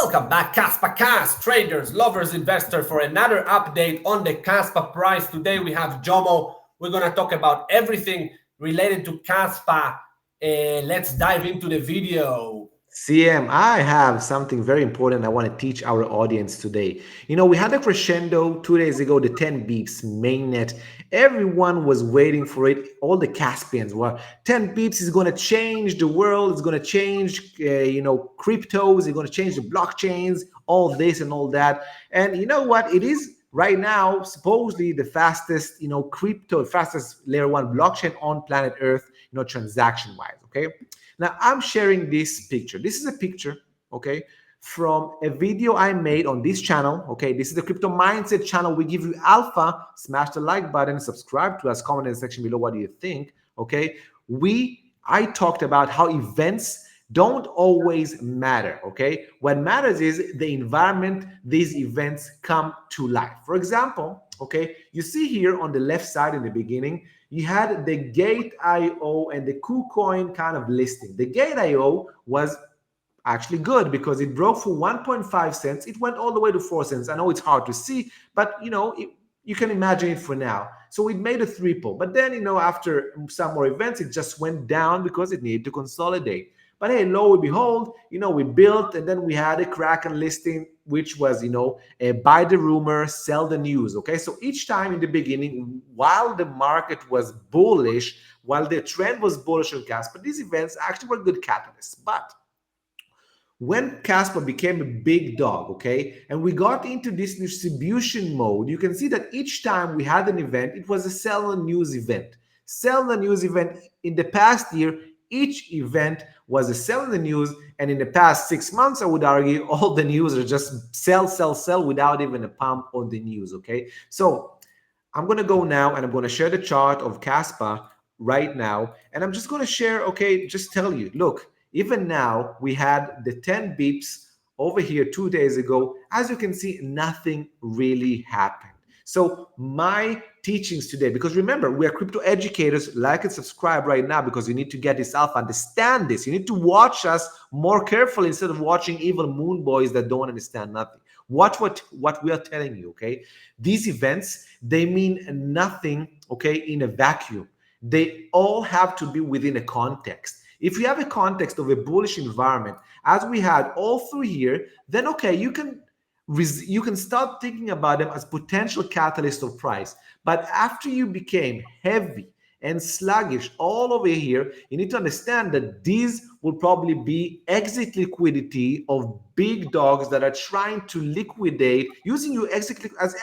Welcome back, KASPA traders, lovers, investors, for another update on the KASPA price. Today we have Jomo. We're going to talk about everything related to KASPA. Let's dive into the video. CM, I have something very important I want to teach our audience today. We had a crescendo 2 days ago, the 10 beeps mainnet. Everyone was waiting for it. All the Caspians were 10 beeps is going to change the world. It's going to change, cryptos. It's going to change the blockchains, all this and all that. And you know what? It is right now supposedly the fastest, fastest layer one blockchain on planet Earth, transaction wise. Okay. Now, I'm sharing this picture. This is a picture, okay, from a video I made on this channel, okay? This is the Crypto Mindset channel. We give you alpha. Smash the like button, subscribe to us, comment in the section below what do you think, okay? I talked about how events don't always matter, okay? What matters is the environment these events come to life. For example, okay, you see here on the left side in the beginning, you had the Gate.io and the KuCoin kind of listing. The Gate.io was actually good because it broke for 1.5 cents. It went all the way to 4 cents. I know it's hard to see, but you can imagine it for now. So it made a triple. But then, after some more events, it just went down because it needed to consolidate. But hey, lo and behold, we built, and then we had a Kraken listing, which was, buy the rumor, sell the news. Okay, so each time in the beginning, while the market was bullish, while the trend was bullish on KASPA, these events actually were good catalysts. But when KASPA became a big dog, okay, and we got into this distribution mode, you can see that each time we had an event, it was a sell the news event. Sell the news event in the past year, each event was a sell in the news, and in the past 6 months, I would argue all the news are just sell, sell, sell without even a pump on the news, okay? So I'm going to go now, and I'm going to share the chart of KASPA right now, and I'm just going to share, okay, just tell you, look, even now, we had the 10 beeps over here 2 days ago. As you can see, nothing really happened. So my teachings today, because remember, we are crypto educators. Like and subscribe right now because you need to get this alpha, understand this. You need to watch us more carefully instead of watching evil moon boys that don't understand nothing. Watch what we are telling you, okay? These events, they mean nothing, okay, in a vacuum. They all have to be within a context. If you have a context of a bullish environment, as we had all through here, then okay, you can start thinking about them as potential catalyst of price. But after you became heavy and sluggish all over here, you need to understand that these will probably be exit liquidity of big dogs that are trying to liquidate using you as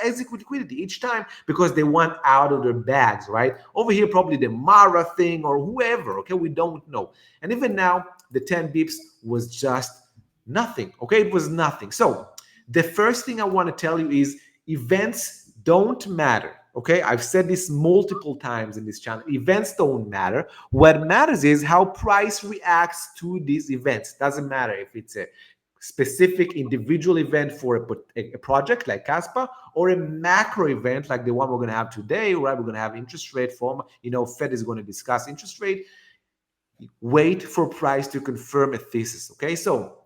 exit liquidity each time because they want out of their bags, right? Over here, probably the Mara thing or whoever, okay? We don't know. And even now, the 10 beeps was just nothing, okay? It was nothing. So the first thing I want to tell you is events don't matter. Okay, I've said this multiple times in this channel. Events don't matter. What matters is how price reacts to these events. Doesn't matter if it's a specific individual event for a project like KASPA or a macro event like the one we're going to have today, right? We're going to have interest rate form. Fed is going to discuss interest rate. Wait for price to confirm a thesis. Okay, so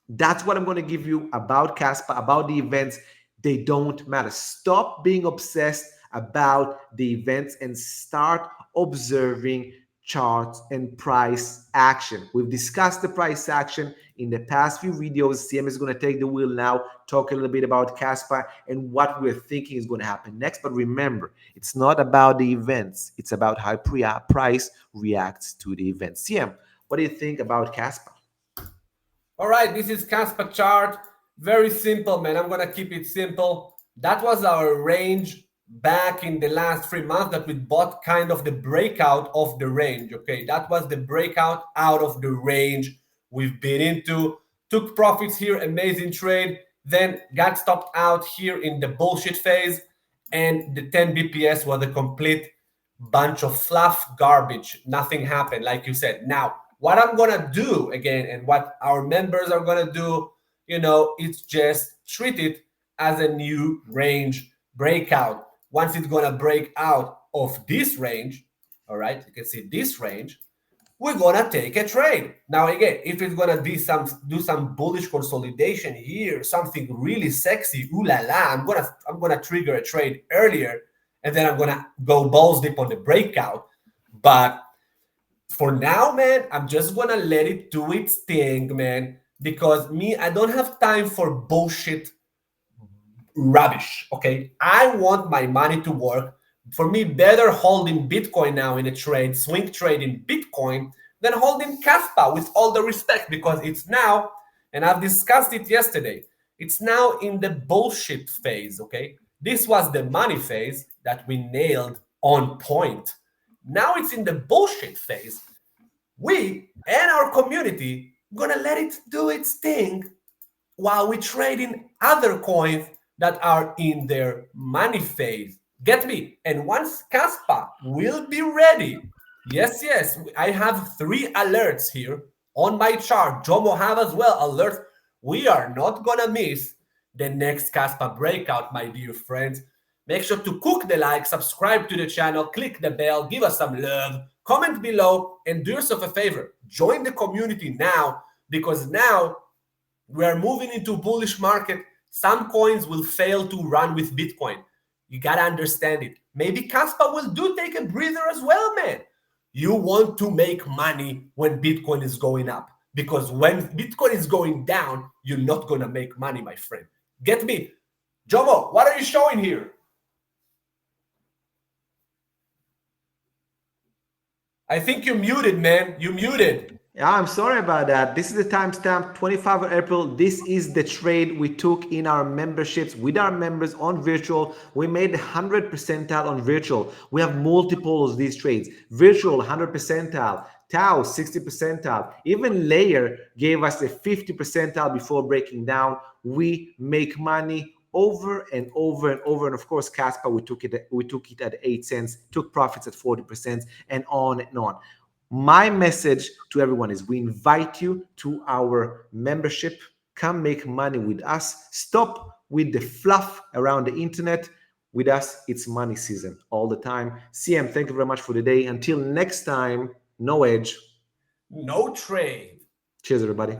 that's what I'm going to give you about KASPA, about the events. They don't matter. Stop being obsessed about the events and start observing charts and price action. We've discussed the price action in the past few videos. CM is going to take the wheel now, talk a little bit about KASPA and what we're thinking is going to happen next. But remember, it's not about the events. It's about how price reacts to the events. CM, what do you think about KASPA? All right, this is KASPA chart. Very simple, man. I'm going to keep it simple. That was our range back in the last 3 months that we bought kind of the breakout of the range. Okay, that was the breakout out of the range we've been into. Took profits here, amazing trade. Then got stopped out here in the bullshit phase. And the 10 BPS was a complete bunch of fluff garbage. Nothing happened, like you said. Now, what I'm going to do again, and what our members are going to do, it's just treat it as a new range breakout. Once it's going to break out of this range, all right, you can see this range, we're gonna take a trade. Now again, if it's gonna do some bullish consolidation here, something really sexy, ooh la la, I'm gonna trigger a trade earlier, and then I'm gonna go balls deep on the breakout. But for now, man, I'm just gonna let it do its thing, man, because me, I don't have time for bullshit rubbish. Okay, I want my money to work. For me, better holding Bitcoin now in a trade, swing trade in Bitcoin, than holding KASPA, with all the respect, because it's now, and I've discussed it yesterday, it's now in the bullshit phase. Okay, this was the money phase that we nailed on point. Now it's in the bullshit phase. We and our community gonna let it do its thing while we trade in other coins that are in their money phase. Get me? And once Kaspa will be ready, yes, yes, I have 3 alerts here on my chart. Jomo have as well alerts. We are not gonna miss the next Kaspa breakout, my dear friends. Make sure to cook the like, subscribe to the channel, click the bell, give us some love, comment below, and do yourself a favor. Join the community now, because now we are moving into bullish market. Some coins will fail to run with Bitcoin. You got to understand it. Maybe Kaspa will do take a breather as well, man. You want to make money when Bitcoin is going up, because when Bitcoin is going down, you're not going to make money, my friend. Get me? Jomo, what are you showing here? I think you're muted, man. You're muted. Yeah, I'm sorry about that. This is the timestamp, 25 of April. This is the trade we took in our memberships with our members on virtual. We made 100 percentile on virtual. We have multiples of these trades. Virtual 100 percentile, Tau 60 percentile, even Layer gave us a 50 percentile before breaking down. We make money over and over and over. And of course, KASPA, we took it at 8 cents, took profits at 40%, and on and on. My message to everyone is we invite you to our membership. Come make money with us. Stop with the fluff around the internet. With us, it's money season all the time. CM, thank you very much for the day. Until next time, no edge. No trade. Cheers, everybody.